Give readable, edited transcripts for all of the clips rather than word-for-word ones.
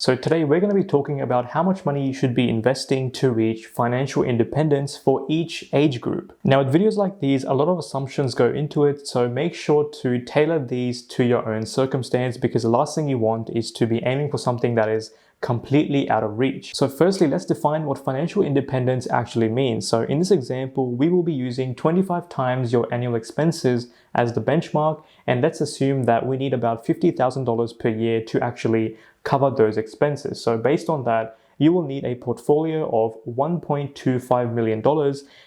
So today we're going to be talking about how much money you should be investing to reach financial independence for each age group. Now with videos like these, a lot of assumptions go into it, so make sure to tailor these to your own circumstance because the last thing you want is to be aiming for something that is completely out of reach. So firstly, let's define what financial independence actually means. So in this example, we will be using 25 times your annual expenses as the benchmark, and let's assume that we need about $50,000 per year to actually cover those expenses. So based on that, you will need a portfolio of $1.25 million.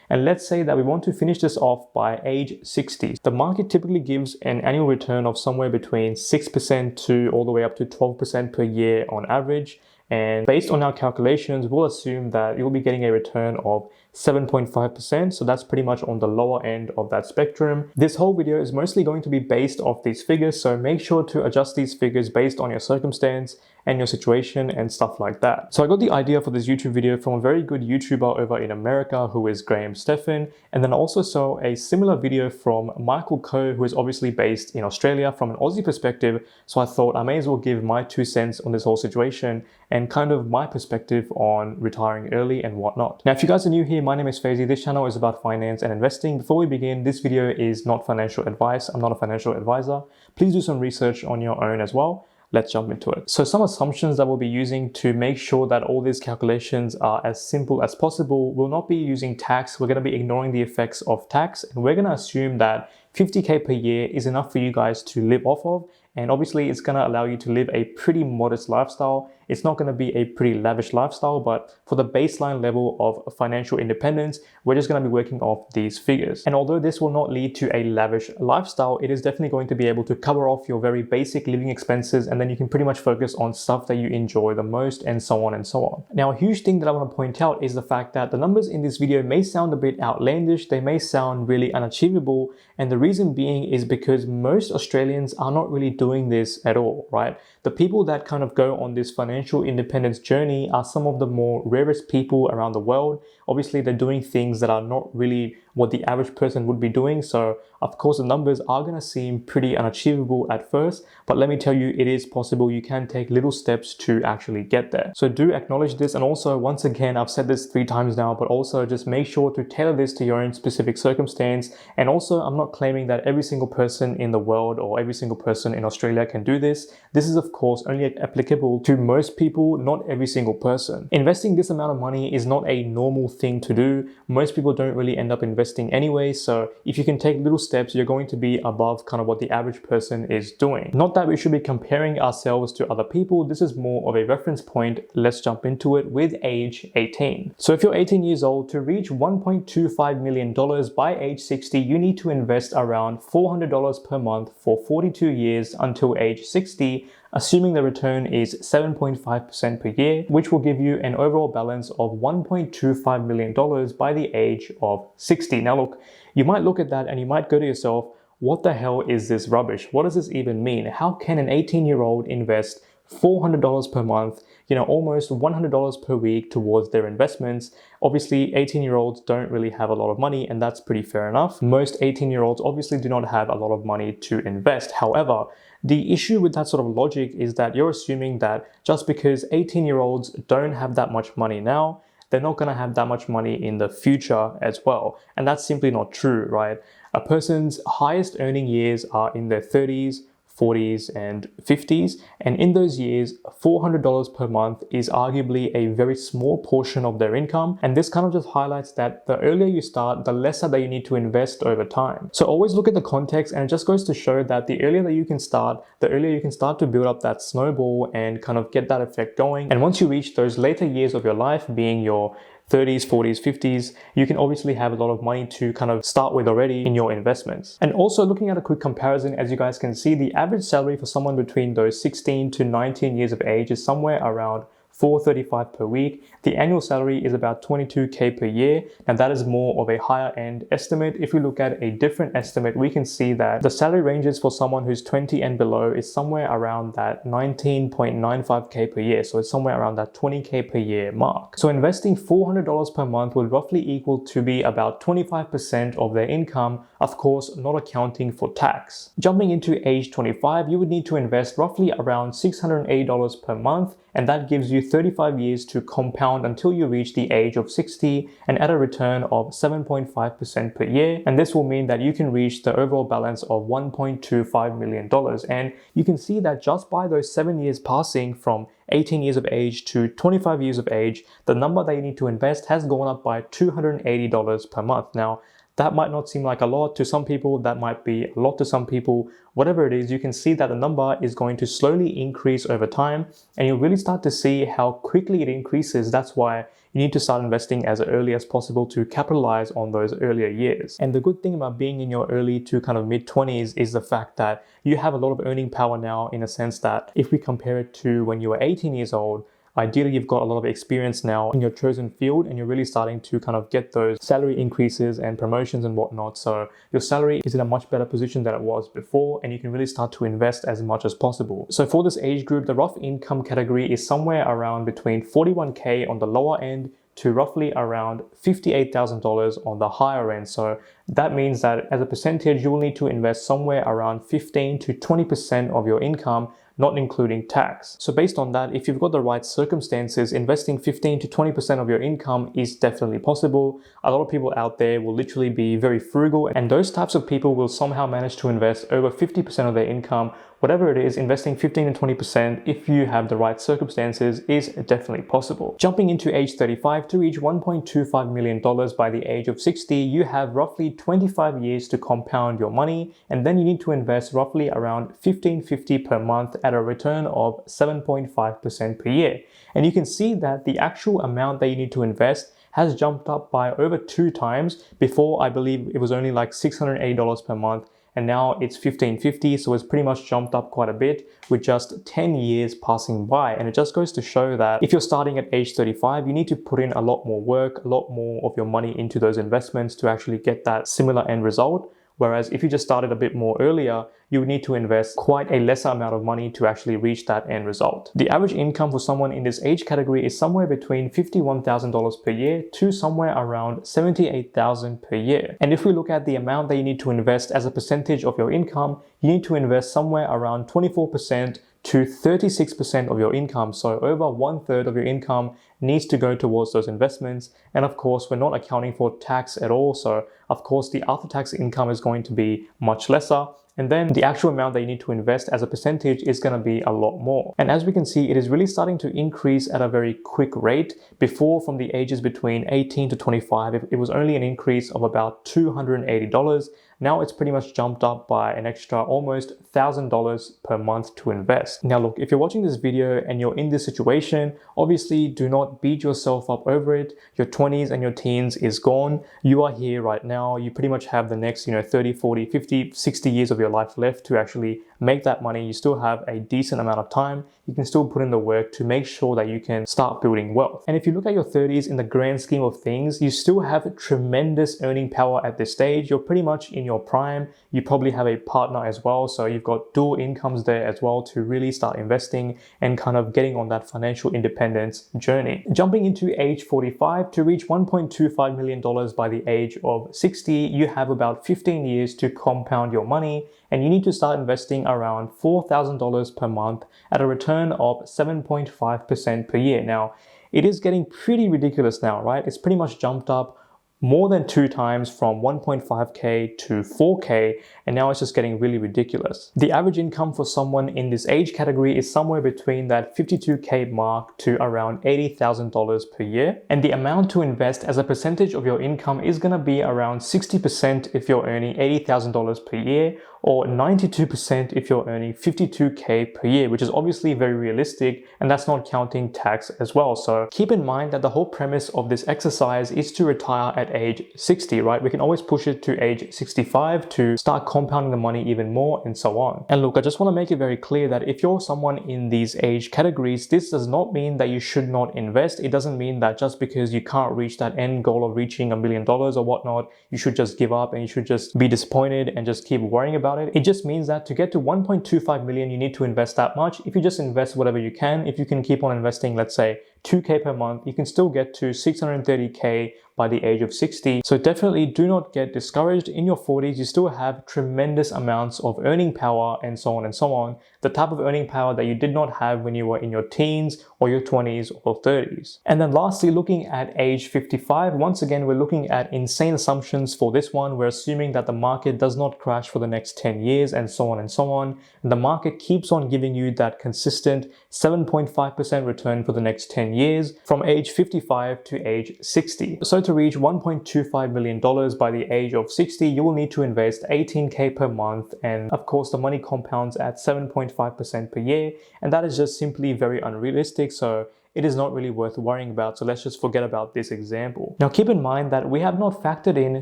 And let's say that we want to finish this off by age 60. The market typically gives an annual return of somewhere between 6% to all the way up to 12% per year on average. And based on our calculations, we'll assume that you'll be getting a return of 7.5%. So that's pretty much on the lower end of that spectrum. This whole video is mostly going to be based off these figures. So make sure to adjust these figures based on your circumstance and your situation and stuff like that. So I got the idea for this YouTube video from a very good YouTuber over in America who is Graham Stephan. And then I also saw a similar video from Michael Coe, who is obviously based in Australia from an Aussie perspective. So I thought I may as well give my 2 cents on this whole situation and kind of my perspective on retiring early and whatnot. Now, if you guys are new here, my name is Faizy. This channel is about finance and investing. Before we begin, this video is not financial advice. I'm not a financial advisor. Please do some research on your own as well. Let's jump into it. So some assumptions that we'll be using to make sure that all these calculations are as simple as possible. We'll not be using tax. We're going to be ignoring the effects of tax. And we're going to assume that 50K per year is enough for you guys to live off of. And obviously it's going to allow you to live a pretty modest lifestyle. It's not going to be a pretty lavish lifestyle, but for the baseline level of financial independence, we're just going to be working off these figures. And although this will not lead to a lavish lifestyle, it is definitely going to be able to cover off your very basic living expenses, and then you can pretty much focus on stuff that you enjoy the most, and so on and so on. Now, a huge thing that I want to point out is the fact that the numbers in this video may sound a bit outlandish. They may sound really unachievable. And the reason being is because most Australians are not really doing this at all, right? The people that kind of go on this financial independence journey are some of the more rarest people around the world. Obviously, they're doing things that are not really what the average person would be doing. So of course, the numbers are going to seem pretty unachievable at first, but let me tell you, it is possible. You can take little steps to actually get there. So do acknowledge this. And also, once again, I've said this 3 times now, but also just make sure to tailor this to your own specific circumstance. And also, I'm not claiming that every single person in the world or every single person in Australia can do this. This is, of course, only applicable to most people, not every single person. Investing this amount of money is not a normal thing to do. Most people don't really end up investing anyway. So if you can take little steps, you're going to be above kind of what the average person is doing. Not that we should be comparing ourselves to other people. This is more of a reference point. Let's jump into it with age 18. So if you're 18 years old, to reach $1.25 million by age 60, you need to invest around $400 per month for 42 years until age 60, assuming the return is 7.5% per year, which will give you an overall balance of $1.25 million by the age of 60. Now look, you might look at that and you might go to yourself, what the hell is this rubbish? What does this even mean? How can an 18-year-old invest $400 per month, almost $100 per week towards their investments? Obviously, 18-year-olds don't really have a lot of money, and that's pretty fair enough. Most 18-year-olds obviously do not have a lot of money to invest. However, the issue with that sort of logic is that you're assuming that just because 18-year-olds don't have that much money now, they're not going to have that much money in the future as well. And that's simply not true, right? A person's highest earning years are in their 30s, 40s and 50s, and in those years, $400 per month is arguably a very small portion of their income. And this kind of just highlights that the earlier you start, the lesser that you need to invest over time. So always look at the context, and it just goes to show that the earlier that you can start, the earlier you can start to build up that snowball and kind of get that effect going. And once you reach those later years of your life, being your 30s, 40s, 50s, you can obviously have a lot of money to kind of start with already in your investments. And also looking at a quick comparison, as you guys can see, the average salary for someone between those 16 to 19 years of age is somewhere around $435 per week. The annual salary is about $22K per year. Now that is more of a higher end estimate. If we look at a different estimate, we can see that the salary ranges for someone who's 20 and below is somewhere around that $19.95K per year. So it's somewhere around that $20K per year mark. So investing $400 per month would roughly equal to be about 25% of their income, of course, not accounting for tax. Jumping into age 25, you would need to invest roughly around $680 per month, and that gives you 35 years to compound until you reach the age of 60 and at a return of 7.5% per year. And this will mean that you can reach the overall balance of $1.25 million. And you can see that just by those 7 years passing from 18 years of age to 25 years of age, the number that you need to invest has gone up by $280 per month. Now, that might not seem like a lot to some people, that might be a lot to some people. Whatever it is, you can see that the number is going to slowly increase over time, and you'll really start to see how quickly it increases. That's why you need to start investing as early as possible to capitalize on those earlier years. And the good thing about being in your early to kind of mid-20s is the fact that you have a lot of earning power now, in a sense that if we compare it to when you were 18 years old, ideally, you've got a lot of experience now in your chosen field, and you're really starting to kind of get those salary increases and promotions and whatnot. So your salary is in a much better position than it was before, and you can really start to invest as much as possible. So for this age group, the rough income category is somewhere around between 41K on the lower end to roughly around $58,000 on the higher end. So that means that as a percentage, you will need to invest somewhere around 15 to 20% of your income, not including tax. So based on that, if you've got the right circumstances, investing 15 to 20% of your income is definitely possible. A lot of people out there will literally be very frugal, and those types of people will somehow manage to invest over 50% of their income. Whatever it is, investing 15 to 20% if you have the right circumstances is definitely possible. Jumping into age 35, to reach $1.25 million by the age of 60, you have roughly 25 years to compound your money, and then you need to invest roughly around $1,550 per month at a return of 7.5% per year. And you can see that the actual amount that you need to invest has jumped up by over 2 times. Before, I believe it was only like $680 per month, and now it's $1,550, so it's pretty much jumped up quite a bit with just 10 years passing by. And it just goes to show that if you're starting at age 35, you need to put in a lot more work, a lot more of your money into those investments to actually get that similar end result. Whereas if you just started a bit more earlier, you would need to invest quite a lesser amount of money to actually reach that end result. The average income for someone in this age category is somewhere between $51,000 per year to somewhere around $78,000 per year. And if we look at the amount that you need to invest as a percentage of your income, you need to invest somewhere around 24% to 36% of your income. So over 1/3 of your income needs to go towards those investments. And of course, we're not accounting for tax at all. So of course, the after-tax income is going to be much lesser. And then the actual amount that you need to invest as a percentage is going to be a lot more. And as we can see, it is really starting to increase at a very quick rate. Before, from the ages between 18 to 25, it was only an increase of about $280. Now it's pretty much jumped up by an extra almost $1,000 per month to invest. Now look, if you're watching this video and you're in this situation, obviously do not beat yourself up over it. Your 20s and your teens is gone. You are here right now. You pretty much have the next 30, 40, 50, 60 years of your life left to actually make that money. You still have a decent amount of time. You can still put in the work to make sure that you can start building wealth. And if you look at your 30s in the grand scheme of things, you still have tremendous earning power at this stage. You're pretty much in your prime. You probably have a partner as well. So you've got dual incomes there as well to really start investing and kind of getting on that financial independence journey. Jumping into age 45, to reach $1.25 million by the age of 60, you have about 15 years to compound your money, and you need to start investing around $4,000 per month at a return of 7.5% per year. Now, it is getting pretty ridiculous now, right? It's pretty much jumped up more than 2 times from 1.5K to 4K, and now it's just getting really ridiculous. The average income for someone in this age category is somewhere between that 52K mark to around $80,000 per year. And the amount to invest as a percentage of your income is gonna be around 60% if you're earning $80,000 per year, or 92% if you're earning 52K per year, which is obviously very realistic, and that's not counting tax as well. So keep in mind that the whole premise of this exercise is to retire at age 60, right? We can always push it to age 65 to start compounding the money even more and so on. And look, I just want to make it very clear that if you're someone in these age categories, this does not mean that you should not invest. It doesn't mean that just because you can't reach that end goal of reaching $1 million or whatnot, you should just give up and you should just be disappointed and just keep worrying about it. It just means that to get to 1.25 million, you need to invest that much. If you just invest whatever you can, if you can keep on investing, let's say 2K per month, you can still get to 630K by the age of 60. So definitely do not get discouraged. In your 40s, you still have tremendous amounts of earning power and so on and so on. The type of earning power that you did not have when you were in your teens or your 20s or 30s. And then lastly, looking at age 55, once again, we're looking at insane assumptions for this one. We're assuming that the market does not crash for the next 10 years and so on and so on. And the market keeps on giving you that consistent 7.5% return for the next 10 years from age 55 to age 60. So to reach $1.25 million by the age of 60, you will need to invest 18K per month. And of course, the money compounds at 7.5% per year. And that is just simply very unrealistic. So it is not really worth worrying about. So let's just forget about this example. Now, keep in mind that we have not factored in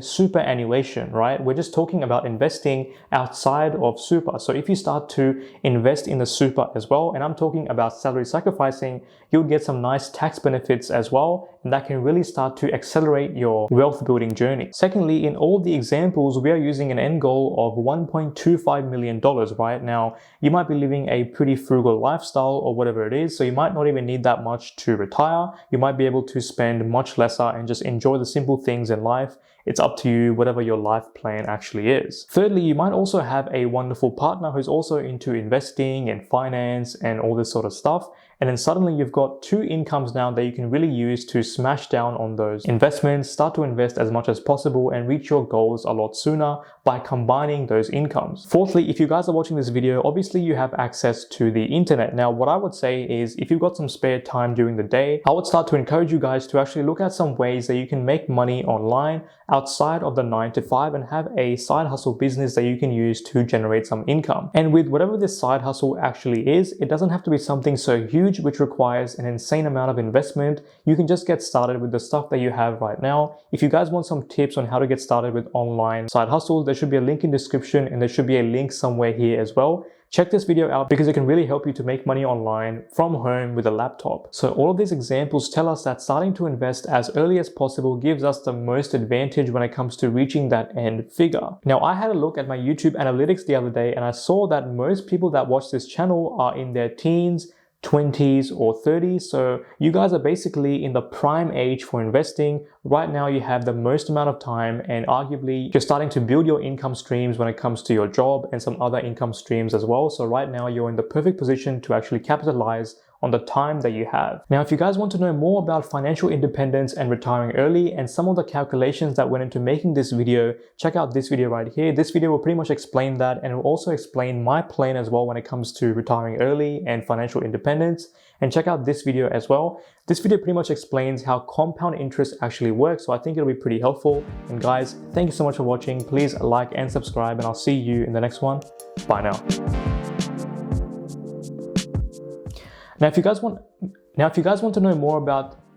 superannuation, right? We're just talking about investing outside of super. So if you start to invest in the super as well, and I'm talking about salary sacrificing, you'll get some nice tax benefits as well. And that can really start to accelerate your wealth building journey. Secondly, in all the examples, we are using an end goal of $1.25 million, right? Now, you might be living a pretty frugal lifestyle or whatever it is. So you might not even need that much to retire. You might be able to spend much lesser and just enjoy the simple things in life. It's up to you, whatever your life plan actually is. Thirdly, you might also have a wonderful partner who's also into investing and finance and all this sort of stuff. And then suddenly you've got two incomes now that you can really use to smash down on those investments, start to invest as much as possible and reach your goals a lot sooner by combining those incomes. Fourthly, if you guys are watching this video, obviously you have access to the internet. Now, what I would say is if you've got some spare time during the day, I would start to encourage you guys to actually look at some ways that you can make money online outside of the 9 to 5 and have a side hustle business that you can use to generate some income. And with whatever this side hustle actually is, it doesn't have to be something so huge which requires an insane amount of investment. You can just get started with the stuff that you have right now. If you guys want some tips on how to get started with online side hustles, there should be a link in the description and there should be a link somewhere here as well. Check this video out because it can really help you to make money online from home with a laptop. So all of these examples tell us that starting to invest as early as possible gives us the most advantage when it comes to reaching that end figure. Now, I had a look at my YouTube analytics the other day and I saw that most people that watch this channel are in their teens, 20s or 30s. So you guys are basically in the prime age for investing. Right now you have the most amount of time and arguably you're starting to build your income streams when it comes to your job and some other income streams as well. So right now you're in the perfect position to actually capitalize on the time that you have. Now, if you guys want to know more about financial independence and retiring early and some of the calculations that went into making this video, check out this video right here. This video will pretty much explain that and it will also explain my plan as well when it comes to retiring early and financial independence. And check out this video as well. This video pretty much explains how compound interest actually works, so I think it'll be pretty helpful. And guys, thank you so much for watching. Please like and subscribe and I'll see you in the next one. Bye now. Now, if you guys want to know more about